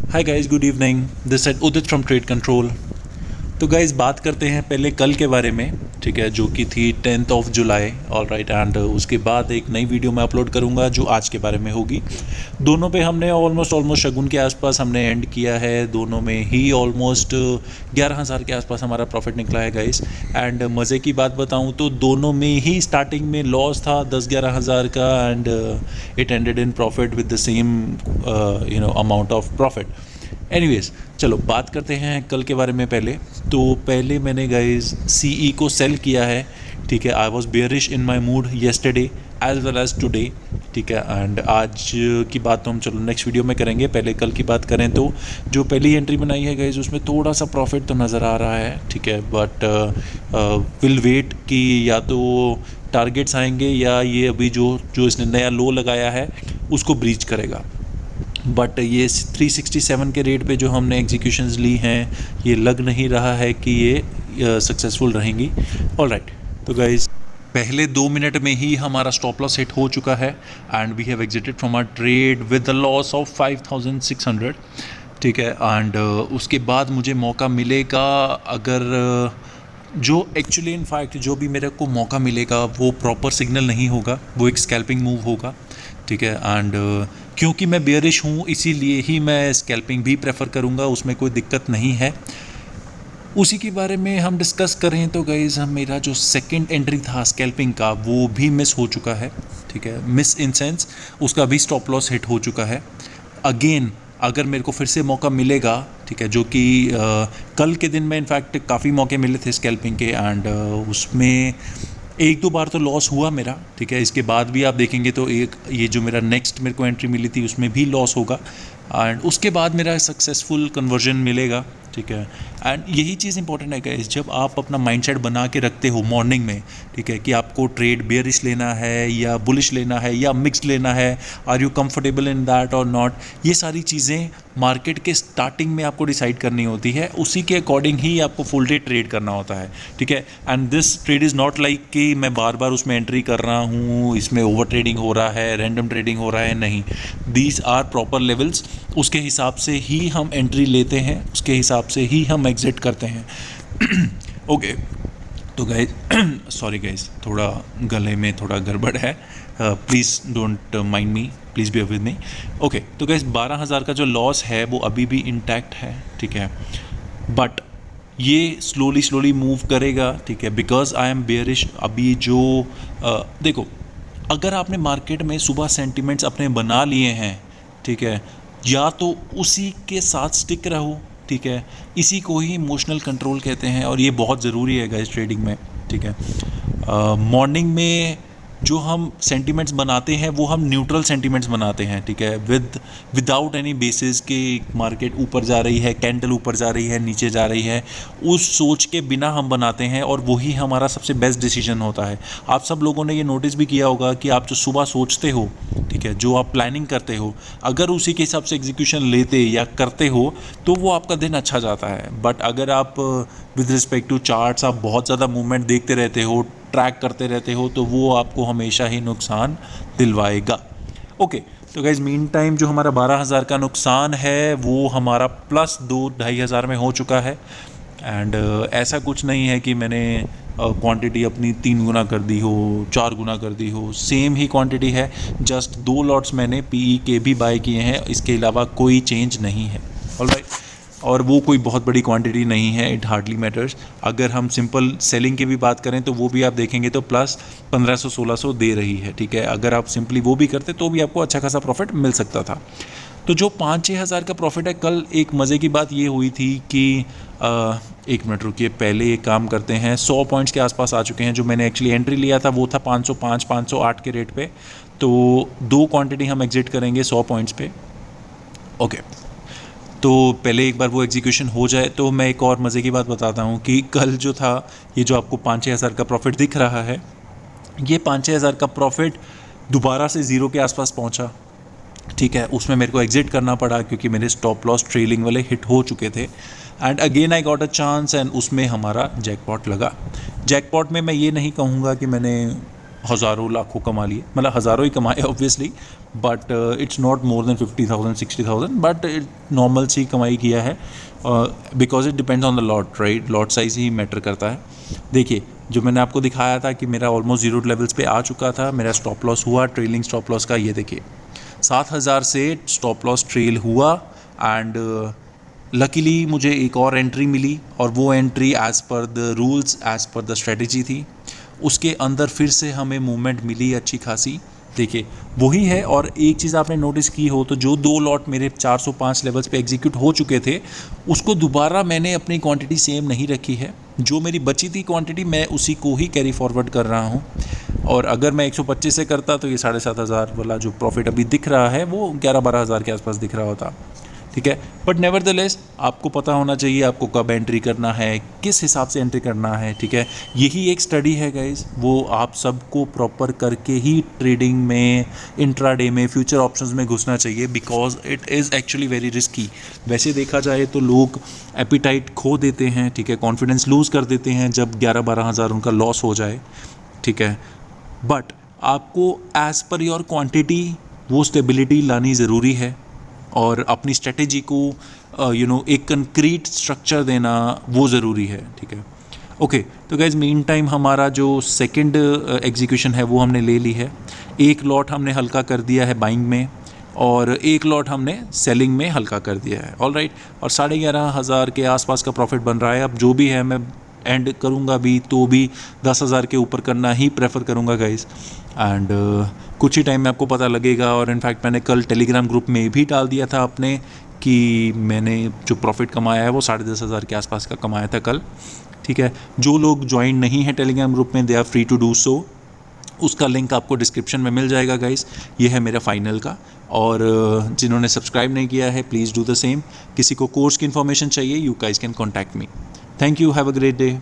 Hi guys, good evening. This is Udit from trade control. तो guys बात करते हैं पहले कल के बारे में, ठीक है, जो कि थी 10th of July. All right, and उसके बाद एक नई वीडियो मैं अपलोड करूंगा जो आज के बारे में होगी। दोनों पे हमने ऑलमोस्ट शगुन के आसपास हमने एंड किया है। दोनों में ही ऑलमोस्ट 11,000 के आसपास हमारा प्रॉफिट निकला है गाइस। एंड मज़े की बात बताऊं तो दोनों में ही स्टार्टिंग में लॉस था 10-11 हज़ार का, and it ended in profit with the same amount of profit. Anyways, चलो बात करते हैं कल के बारे में। पहले मैंने गाइज सीई को सेल किया है, ठीक है। I was bearish in my mood yesterday as well as today, ठीक है। एंड आज की बात तो हम चलो नेक्स्ट वीडियो में करेंगे। पहले कल की बात करें तो जो पहली एंट्री बनाई है गाइज उसमें थोड़ा सा प्रॉफिट तो नज़र आ रहा है, ठीक है। बट विल वेट कि या तो टारगेट्स आएंगे या ये अभी जो इसने नया लो लगाया है उसको ब्रीच करेगा। बट ये 367 के रेट पे जो हमने एग्जीक्यूशंस ली हैं ये लग नहीं रहा है कि ये सक्सेसफुल रहेंगी। ऑल राइट, तो गाइज पहले 2 मिनट में ही हमारा स्टॉप लॉस हिट हो चुका है and we have exited from our trade with the loss of 5600, ठीक है। एंड उसके बाद मुझे मौका मिलेगा, अगर जो एक्चुअली इनफैक्ट जो भी मेरे को मौका मिलेगा वो प्रॉपर सिग्नल नहीं होगा, वो एक स्कैल्पिंग मूव होगा, ठीक है। एंड क्योंकि मैं बेयरिश हूँ इसीलिए ही मैं स्कैल्पिंग भी प्रेफर करूँगा, उसमें कोई दिक्कत नहीं है। उसी के बारे में हम डिस्कस करें तो गाइज़ मेरा जो सेकंड एंट्री था स्कैल्पिंग का वो भी मिस हो चुका है, ठीक है। मिस इन सेंस उसका भी स्टॉप लॉस हिट हो चुका है। अगेन अगर मेरे को फिर से मौका मिलेगा, ठीक है, जो कि कल के दिन में इनफैक्ट काफ़ी मौके मिले थे स्कैल्पिंग के, एंड उसमें 1-2 बार तो लॉस हुआ मेरा, ठीक है। इसके बाद भी आप देखेंगे तो एक ये जो मेरा नेक्स्ट मेरे को एंट्री मिली थी उसमें भी लॉस होगा, एंड उसके बाद मेरा सक्सेसफुल कन्वर्जन मिलेगा, ठीक है। एंड यही चीज़ इंपॉर्टेंट है गाइस, जब आप अपना माइंडसेट बना के रखते हो मॉर्निंग में, ठीक है, कि आपको ट्रेड बेयरिश लेना है या बुलिश लेना है या मिक्स्ड लेना है, are you comfortable in that और नॉट, ये सारी चीज़ें मार्केट के स्टार्टिंग में आपको डिसाइड करनी होती है। उसी के अकॉर्डिंग ही आपको फुल डे ट्रेड करना होता है, ठीक है। And this trade is not like कि मैं बार बार उसमें एंट्री कर रहा हूँ, इसमें ओवर ट्रेडिंग हो रहा है, रैंडम ट्रेडिंग हो रहा है, नहीं। दीज आर प्रॉपर लेवल्स, उसके हिसाब से ही हम एंट्री लेते हैं, उसके हिसाब से ही हम एग्जिट करते हैं। ओके, तो गाइज सॉरी गाइज, थोड़ा गले में थोड़ा गड़बड़ है, please don't mind me, please be with me. Okay, तो गाइज 12,000 का जो लॉस है वो अभी भी इंटैक्ट है, ठीक है। बट ये स्लोली मूव करेगा, ठीक है, बिकॉज आई एम बेयरिश। अभी जो देखो, अगर आपने मार्केट में सुबह सेंटिमेंट्स अपने बना लिए हैं, ठीक है, या तो उसी के साथ स्टिक रहो, ठीक है। इसी को ही इमोशनल कंट्रोल कहते हैं और ये बहुत ज़रूरी है गाइस ट्रेडिंग में, ठीक है। मॉर्निंग में जो हम सेंटिमेंट्स बनाते हैं वो हम न्यूट्रल सेंटिमेंट्स बनाते हैं, ठीक है, विदाउट एनी बेसिस कि मार्केट ऊपर जा रही है, कैंडल ऊपर जा रही है, नीचे जा रही है, उस सोच के बिना हम बनाते हैं और वही हमारा सबसे बेस्ट डिसीजन होता है। आप सब लोगों ने ये नोटिस भी किया होगा कि आप जो सुबह सोचते हो, ठीक है, जो आप प्लानिंग करते हो, अगर उसी के हिसाब से एग्जीक्यूशन लेते या करते हो तो वो आपका दिन अच्छा जाता है। बट अगर आप विद रिस्पेक्ट टू चार्ट्स आप बहुत ज़्यादा मूवमेंट देखते रहते हो, ट्रैक करते रहते हो, तो वो आपको हमेशा ही नुकसान दिलवाएगा। ओके, तो गाइज मीन टाइम जो हमारा 12,000 का नुकसान है वो हमारा प्लस 2-2,500 में हो चुका है। एंड ऐसा कुछ नहीं है कि मैंने क्वांटिटी अपनी 3 गुना कर दी हो, 4 गुना कर दी हो, सेम ही क्वांटिटी है। जस्ट 2 लॉट्स मैंने पीई के भी बाय किए हैं, इसके अलावा कोई चेंज नहीं है। ऑलराइट, और वो कोई बहुत बड़ी क्वांटिटी नहीं है, इट हार्डली मैटर्स। अगर हम सिंपल सेलिंग की भी बात करें तो वो भी आप देखेंगे तो प्लस 1500-1600 दे रही है, ठीक है। अगर आप सिंपली वो भी करते तो भी आपको अच्छा खासा प्रॉफिट मिल सकता था। तो जो 5-6 हज़ार का प्रॉफिट है, कल एक मज़े की बात ये हुई थी कि 1 मिनट रुकिए, पहले एक काम करते हैं, 100 पॉइंट्स के आसपास आ चुके हैं। जो मैंने एक्चुअली एंट्री लिया था वो था 505-508 के रेट पे, तो 2 क्वांटिटी हम एग्जिट करेंगे 100 पॉइंट्स पे। ओके, तो पहले एक बार वो एग्जीक्यूशन हो जाए तो मैं एक और मज़े की बात बताता हूँ कि कल जो था ये जो आपको 5-6 हज़ार का प्रॉफिट दिख रहा है, ये 5-6 हज़ार का प्रॉफिट दोबारा से ज़ीरो के आसपास पहुँचा, ठीक है। उसमें मेरे को एग्जिट करना पड़ा क्योंकि मेरे स्टॉप लॉस ट्रेलिंग वाले हिट हो चुके थे। And again I got a chance and उसमें हमारा जैकपॉट लगा। जैकपॉट में मैं ये नहीं कहूँगा कि मैंने हज़ारों लाखों कमा लिए, मतलब हज़ारों ही कमाए obviously, but it's not more than 50,000 60,000, but normal सी कमाई किया है, because it depends on the lot, right. Lot size ही मैटर करता है। देखिए, जो मैंने आपको दिखाया था कि मेरा ऑलमोस्ट जीरो लेवल्स पे आ चुका था, मेरा स्टॉप लॉस हुआ ट्रेलिंग स्टॉप लॉस का, ये देखिए 7,000 से स्टॉप लॉस ट्रेल हुआ, एंड लकीली मुझे एक और एंट्री मिली, और वो entry as per the rules, as per the strategy थी। उसके अंदर फिर से हमें मूवमेंट मिली अच्छी खासी। देखिए वही है। और एक चीज़ आपने नोटिस की हो तो जो 2 लॉट मेरे 405 लेवल्स पे एग्जीक्यूट हो चुके थे, उसको दोबारा मैंने अपनी क्वांटिटी सेम नहीं रखी है। जो मेरी बची थी क्वांटिटी, मैं उसी को ही कैरी फॉरवर्ड कर रहा हूँ। और अगर मैं 125 से करता तो ये 7,500 वाला जो प्रॉफिट अभी दिख रहा है वो 11-12 हज़ार के आसपास दिख रहा होता, ठीक है। बट नेवरदलेस आपको पता होना चाहिए आपको कब एंट्री करना है, किस हिसाब से एंट्री करना है, ठीक है। यही एक स्टडी है गाइस, वो आप सबको प्रॉपर करके ही ट्रेडिंग में, इंट्राडे में, फ्यूचर ऑप्शंस में घुसना चाहिए, because it is actually very risky. वैसे देखा जाए तो लोग एपिटाइट खो देते हैं, ठीक है, कॉन्फिडेंस लूज़ कर देते हैं जब 11-12 हज़ार उनका लॉस हो जाए, ठीक है। बट आपको एज़ पर योर क्वांटिटी वो स्टेबिलिटी लानी ज़रूरी है, और अपनी स्ट्रेटेजी को एक कंक्रीट स्ट्रक्चर देना वो ज़रूरी है, ठीक है। ओके, तो गाइज मीन टाइम हमारा जो सेकंड एग्जीक्यूशन है वो हमने ले ली है। एक लॉट हमने हल्का कर दिया है बाइंग में, और एक लॉट हमने सेलिंग में हल्का कर दिया है, ऑल राइट। और 11,500 के आसपास का प्रॉफिट बन रहा है। अब जो भी है मैं एंड करूँगा भी तो भी 10,000 के ऊपर करना ही प्रेफर करूँगा गाइज, एंड कुछ ही टाइम में आपको पता लगेगा। और इनफैक्ट मैंने कल टेलीग्राम ग्रुप में भी डाल दिया था अपने कि मैंने जो प्रॉफिट कमाया है वो 10,500 के आसपास का कमाया था कल, ठीक है। जो लोग ज्वाइन नहीं है टेलीग्राम ग्रुप में, they are free to do so. उसका लिंक आपको डिस्क्रिप्शन में मिल जाएगा गाइस। ये है मेरा फाइनल का, और जिन्होंने सब्सक्राइब नहीं किया है प्लीज़ डू द सेम। किसी को कोर्स की इन्फॉर्मेशन चाहिए, you guys can contact me. Thank you, have a great day.